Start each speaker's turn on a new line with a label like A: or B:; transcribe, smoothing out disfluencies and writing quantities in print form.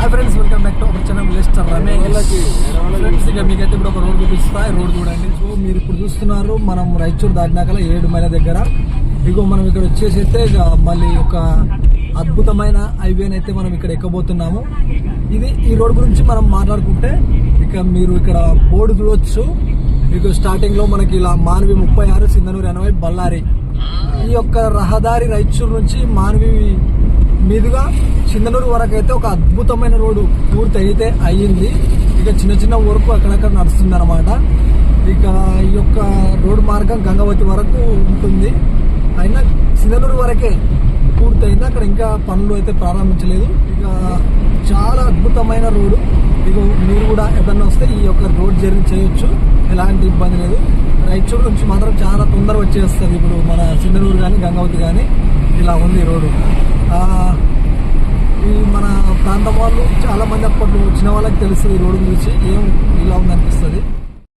A: Hi friends, welcome back to our channel mister Ramesh. Friends, ఇక మీకైతే ఇప్పుడు ఒక రోడ్ చూపిస్తా. రోడ్ చూడండి. సో మీరు ఇప్పుడు చూస్తున్నారు మనం రాయచూరు దాటినాక 7 మైళ్ళ దగ్గర. ఇగో మనం ఇక్కడ వచ్చేసి అయితే ఇక మళ్ళీ ఒక అద్భుతమైన హైవేని అయితే మనం ఇక్కడ ఎక్కబోతున్నాము. ఈ రోడ్ గురించి మనం మాట్లాడుకుంటే ఇక మీరు ఇక్కడ బోర్డు చూడొచ్చు. ఇక స్టార్టింగ్ లో మనకి ఇలా మాన్వి 36, సింధనూరు 80, బళ్ళారి. ఈ యొక్క రహదారి రాయచూరు నుంచి మాన్వి మీదుగా సింధనూరు వరకు అయితే ఒక అద్భుతమైన రోడ్డు పూర్తి అయితే అయ్యింది. ఇక చిన్న చిన్న వర్క్ అక్కడక్కడ నడుస్తుంది అనమాట. ఇక ఈ యొక్క రోడ్డు మార్గం గంగావతి వరకు ఉంటుంది. అయినా సింధనూరు వరకే పూర్తయింది. అక్కడ ఇంకా పనులు అయితే ప్రారంభించలేదు. ఇక చాలా అద్భుతమైన రోడ్డు. ఇక మీరు కూడా ఏదన్నా వస్తే ఈ యొక్క రోడ్ జర్నీ చేయొచ్చు, ఎలాంటి ఇబ్బంది లేదు. రాయచూరు నుంచి మాత్రం చాలా తొందరగా వచ్చేస్తుంది. ఇప్పుడు మన సింధనూరు కానీ గంగావతి కానీ ఇలా ఉంది రోడ్డు. ఈ మన ప్రాంతం వాళ్ళు చాలా మంది అప్పట్లో వచ్చిన వాళ్ళకి తెలుస్తుంది ఈ రోడ్డు గురించి ఏం ఇలా ఉందనిపిస్తుంది.